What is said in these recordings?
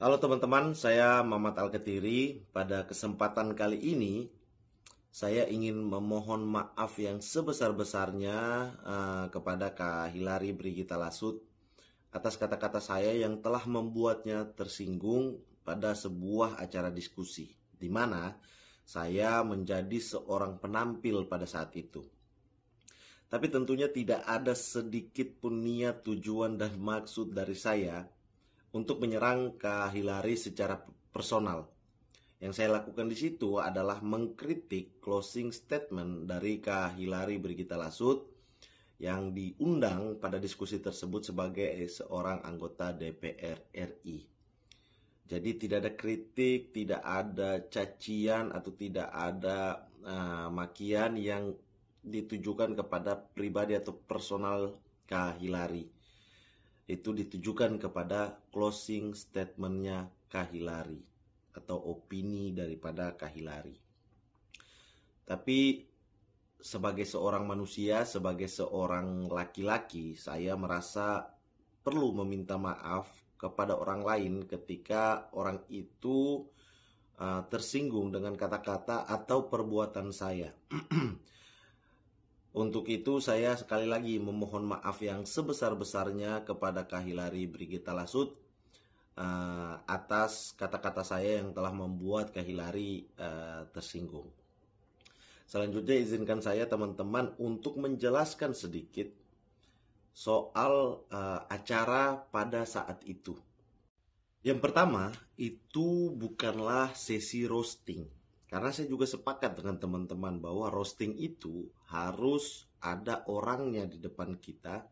Halo teman-teman, saya Mamat Alketiri. Pada kesempatan kali ini, saya ingin memohon maaf yang sebesar-besarnya kepada Kak Hilary Brigita Lasut atas kata-kata saya yang telah membuatnya tersinggung pada sebuah acara diskusi, di mana saya menjadi seorang penampil pada saat itu. Tapi tentunya tidak ada sedikit pun niat, tujuan, dan maksud dari saya untuk menyerang Kak Hilary secara personal. Yang saya lakukan di situ adalah mengkritik closing statement dari Kak Hilary Brigita Lasut yang diundang pada diskusi tersebut sebagai seorang anggota DPR RI. Jadi tidak ada kritik, tidak ada cacian atau tidak ada makian yang ditujukan kepada pribadi atau personal Kak Hilary. Itu ditujukan kepada closing statementnya Kak Hilary atau opini daripada Kak Hilary. Tapi sebagai seorang manusia, sebagai seorang laki-laki, saya merasa perlu meminta maaf kepada orang lain ketika orang itu tersinggung dengan kata-kata atau perbuatan saya. Untuk itu saya sekali lagi memohon maaf yang sebesar-besarnya kepada Kak Hilary Brigita Lasut atas kata-kata saya yang telah membuat Kak Hilary tersinggung. Selanjutnya izinkan saya teman-teman untuk menjelaskan sedikit soal acara pada saat itu. Yang pertama, itu bukanlah sesi roasting. Karena saya juga sepakat dengan teman-teman bahwa roasting itu harus ada orangnya di depan kita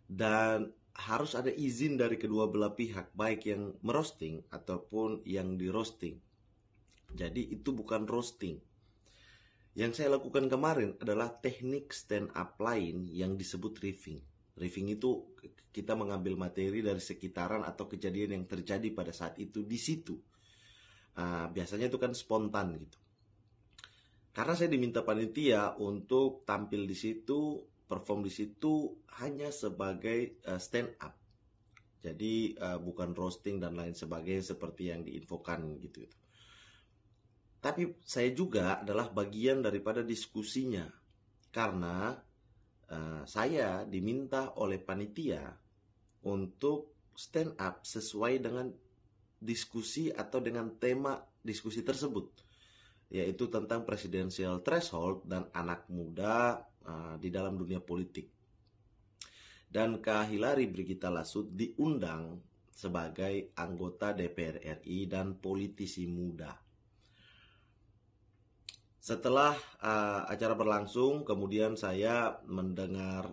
dan harus ada izin dari kedua belah pihak, baik yang merosting ataupun yang di roasting. Jadi itu bukan roasting. Yang saya lakukan kemarin adalah teknik stand up lain yang disebut riffing. Riffing itu kita mengambil materi dari sekitaran atau kejadian yang terjadi pada saat itu di situ. Biasanya itu kan spontan gitu. Karena saya diminta panitia untuk tampil di situ, perform di situ hanya sebagai stand up. Jadi bukan roasting dan lain sebagainya seperti yang diinfokan gitu. Tapi saya juga adalah bagian daripada diskusinya. Karena saya diminta oleh panitia untuk stand up sesuai dengan diskusi atau dengan tema diskusi tersebut, yaitu tentang presidensial threshold dan anak muda di dalam dunia politik. Dan Kak Hilary Brigita Lasut diundang sebagai anggota DPR RI dan politisi muda. Setelah acara berlangsung, kemudian saya mendengar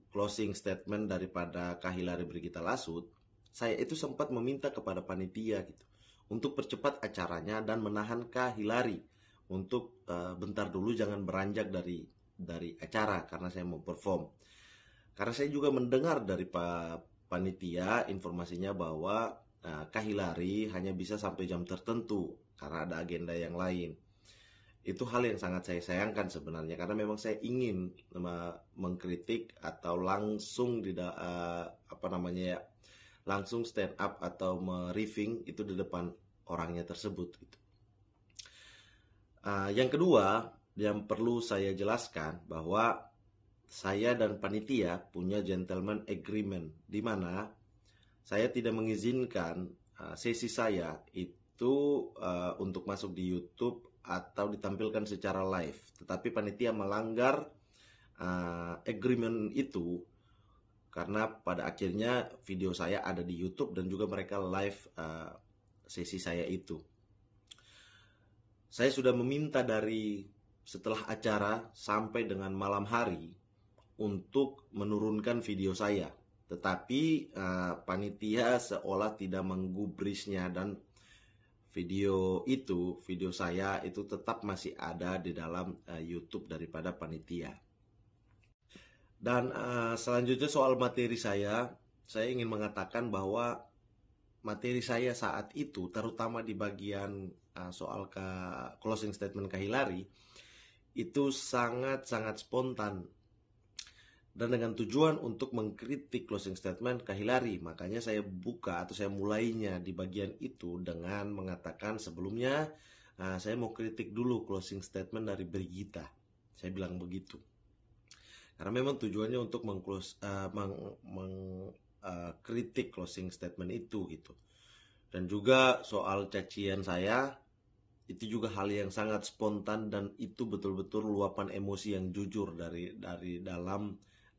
closing statement daripada Kak Hilary Brigita Lasut. Saya itu sempat meminta kepada panitia gitu untuk percepat acaranya dan menahan Kak Hilary untuk bentar dulu jangan beranjak dari acara karena saya mau perform. Karena saya juga mendengar dari panitia informasinya bahwa Kak Hilary hanya bisa sampai jam tertentu karena ada agenda yang lain. Itu hal yang sangat saya sayangkan sebenarnya karena memang saya ingin mengkritik atau langsung langsung stand up atau me-riffing itu di depan orangnya tersebut gitu. Yang kedua yang perlu saya jelaskan bahwa saya dan panitia punya gentleman agreement di mana saya tidak mengizinkan sesi saya itu untuk masuk di YouTube atau ditampilkan secara live. Tetapi panitia melanggar agreement itu karena pada akhirnya video saya ada di YouTube dan juga mereka live sesi saya itu. Saya sudah meminta dari setelah acara sampai dengan malam hari untuk menurunkan video saya. Tetapi panitia seolah tidak menggubrisnya dan video saya itu tetap masih ada di dalam YouTube daripada panitia. Dan selanjutnya soal materi saya ingin mengatakan bahwa materi saya saat itu, terutama di bagian soal closing statement Kak Hilary, itu sangat-sangat spontan. dan dengan tujuan untuk mengkritik closing statement Kak Hillary. Makanya saya buka atau saya mulainya di bagian itu dengan mengatakan sebelumnya saya mau kritik dulu closing statement dari Brigita. Saya bilang begitu. Karena memang tujuannya untuk mengkritik closing statement itu gitu. Dan juga soal cacian saya, itu juga hal yang sangat spontan dan itu betul-betul luapan emosi yang jujur dari dalam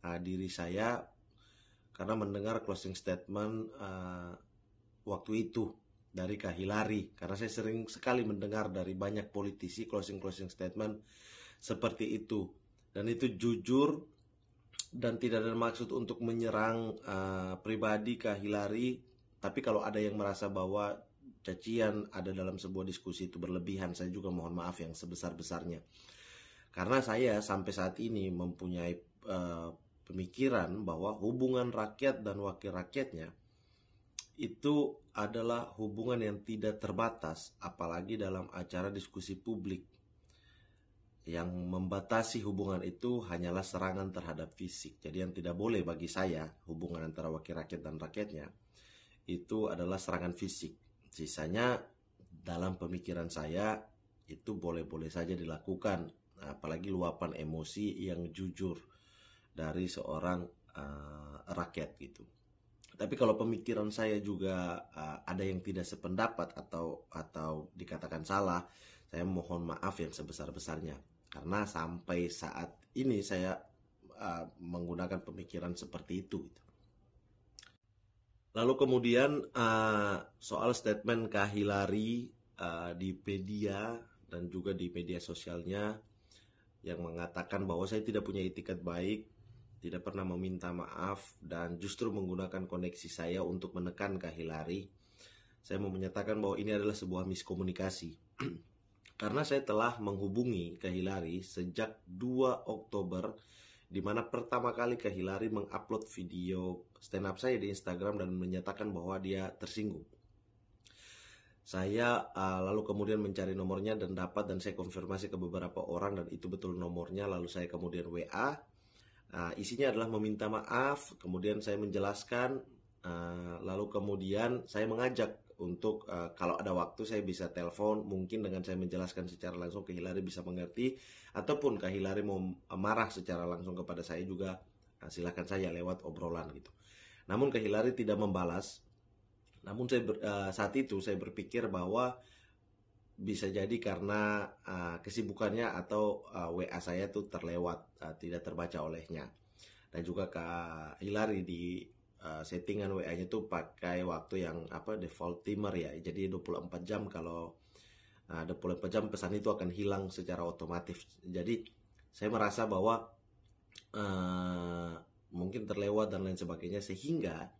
diri saya karena mendengar closing statement waktu itu dari Kak Hillary. Karena saya sering sekali mendengar dari banyak politisi closing statement seperti itu, dan itu jujur dan tidak ada maksud untuk menyerang pribadi Kak Hillary. Tapi kalau ada yang merasa bahwa cacian ada dalam sebuah diskusi itu berlebihan, saya juga mohon maaf yang sebesar-besarnya. Karena saya sampai saat ini mempunyai pemikiran bahwa hubungan rakyat dan wakil rakyatnya itu adalah hubungan yang tidak terbatas, apalagi dalam acara diskusi publik. Yang membatasi hubungan itu hanyalah serangan terhadap fisik. Jadi yang tidak boleh bagi saya hubungan antara wakil rakyat dan rakyatnya itu adalah serangan fisik. Sisanya dalam pemikiran saya itu boleh-boleh saja dilakukan, apalagi luapan emosi yang jujur dari seorang rakyat gitu. Tapi kalau pemikiran saya juga ada yang tidak sependapat atau dikatakan salah, saya mohon maaf yang sebesar-besarnya. Karena sampai saat ini saya menggunakan pemikiran seperti itu. Lalu kemudian soal statement Kak Hillary di media dan juga di media sosialnya yang mengatakan bahwa saya tidak punya itikat baik, tidak pernah meminta maaf, dan justru menggunakan koneksi saya untuk menekan Kak Hillary. Saya mau menyatakan bahwa ini adalah sebuah miskomunikasi. Karena saya telah menghubungi Kak Hillary sejak 2 Oktober, di mana pertama kali Kak Hillary mengupload video stand up saya di Instagram dan menyatakan bahwa dia tersinggung. Saya lalu kemudian mencari nomornya dan saya konfirmasi ke beberapa orang dan itu betul nomornya. Lalu saya kemudian WA. Isinya adalah meminta maaf, kemudian saya menjelaskan, lalu kemudian saya mengajak untuk kalau ada waktu saya bisa telepon, mungkin dengan saya menjelaskan secara langsung Kak Hillary bisa mengerti, ataupun Kak Hillary mau marah secara langsung kepada saya juga silakan saja lewat obrolan gitu. Namun Kak Hillary tidak membalas. Namun saat itu saya berpikir bahwa bisa jadi karena kesibukannya atau WA saya tuh terlewat, tidak terbaca olehnya. Dan juga Kak Hillary di settingan WA-nya tuh pakai waktu yang default timer ya. Jadi 24 jam, kalau 24 jam pesan itu akan hilang secara otomatis. Jadi saya merasa bahwa mungkin terlewat dan lain sebagainya, sehingga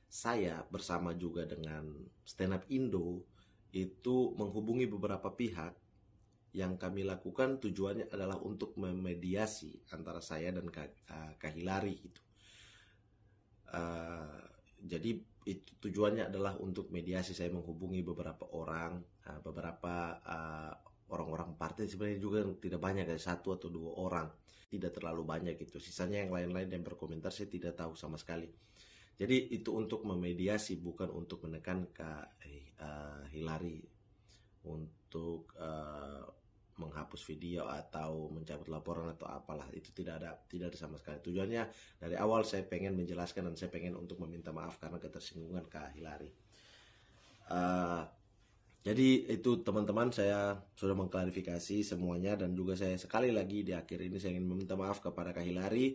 saya bersama juga dengan Stand Up Indo itu menghubungi beberapa pihak. Yang kami lakukan tujuannya adalah untuk memediasi antara saya dan Kak Hillary gitu. Jadi itu tujuannya adalah untuk mediasi. Saya menghubungi beberapa orang, beberapa orang-orang partai, sebenarnya juga tidak banyak, ada 1 atau 2 orang, tidak terlalu banyak gitu. Sisanya yang lain-lain yang berkomentar saya tidak tahu sama sekali. Jadi itu untuk memediasi, bukan untuk menekan Kak Hillary untuk menghapus video atau mencabut laporan atau apalah. Itu tidak ada sama sekali. Tujuannya dari awal saya pengen menjelaskan dan saya pengen untuk meminta maaf karena ketersinggungan Kak Hillary. Jadi itu teman-teman, saya sudah mengklarifikasi semuanya, dan juga saya sekali lagi di akhir ini saya ingin meminta maaf kepada Kak Hillary,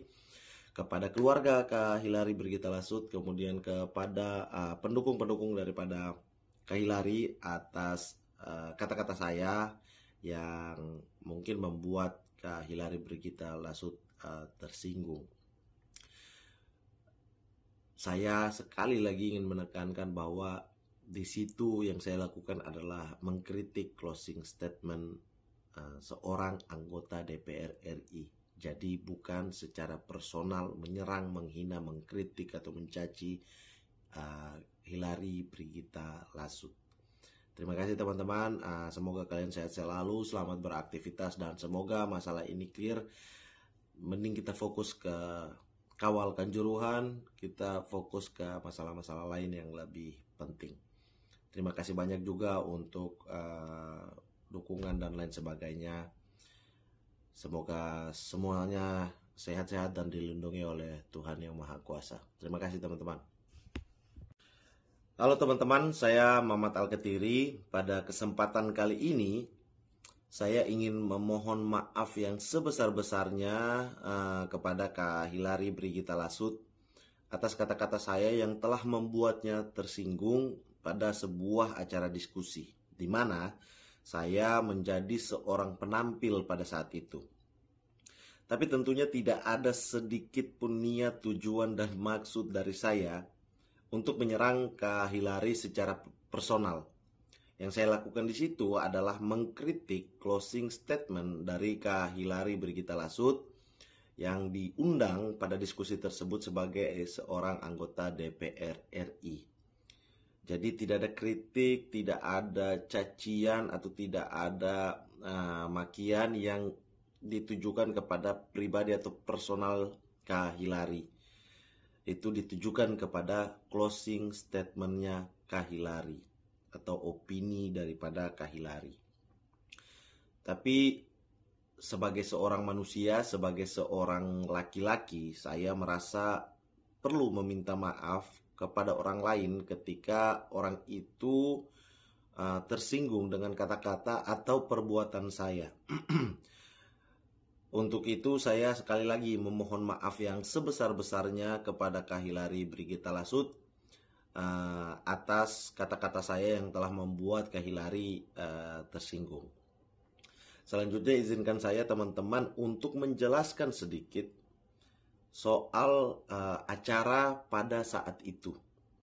kepada keluarga Kak Hillary Brigita Lasut, kemudian kepada pendukung-pendukung daripada Kak Hillary atas kata-kata saya yang mungkin membuat Kak Hillary Brigita Lasut tersinggung. Saya sekali lagi ingin menekankan bahwa di situ yang saya lakukan adalah mengkritik closing statement seorang anggota DPR RI. Jadi bukan secara personal menyerang, menghina, mengkritik atau mencaci Hillary Brigita Lasut. Terima kasih teman-teman, semoga kalian sehat selalu, selamat beraktivitas, dan semoga masalah ini clear. Mending kita fokus ke kawal Kanjuruhan, kita fokus ke masalah-masalah lain yang lebih penting. Terima kasih banyak juga untuk dukungan dan lain sebagainya. Semoga semuanya sehat-sehat dan dilindungi oleh Tuhan Yang Maha Kuasa. Terima kasih teman-teman. Halo teman-teman, saya Mamat Alketiri. Pada kesempatan kali ini, saya ingin memohon maaf yang sebesar-besarnya kepada Kak Hilary Brigita Lasut atas kata-kata saya yang telah membuatnya tersinggung pada sebuah acara diskusi, di mana saya menjadi seorang penampil pada saat itu. Tapi tentunya tidak ada sedikit pun niat, tujuan, dan maksud dari saya untuk menyerang Kak Hilary secara personal. Yang saya lakukan di situ adalah mengkritik closing statement dari Kak Hilary Brigita Lasut yang diundang pada diskusi tersebut sebagai seorang anggota DPR RI. Jadi tidak ada kritik, tidak ada cacian atau tidak ada makian yang ditujukan kepada pribadi atau personal Kak Hilary. Itu ditujukan kepada closing statementnya Kak Hilary atau opini daripada Kak Hilary. Tapi sebagai seorang manusia, sebagai seorang laki-laki, saya merasa perlu meminta maaf kepada orang lain ketika orang itu tersinggung dengan kata-kata atau perbuatan saya. Untuk itu saya sekali lagi memohon maaf yang sebesar-besarnya kepada Kak Hilary Brigita Lasut atas kata-kata saya yang telah membuat Kak Hilary tersinggung. Selanjutnya izinkan saya teman-teman untuk menjelaskan sedikit soal acara pada saat itu.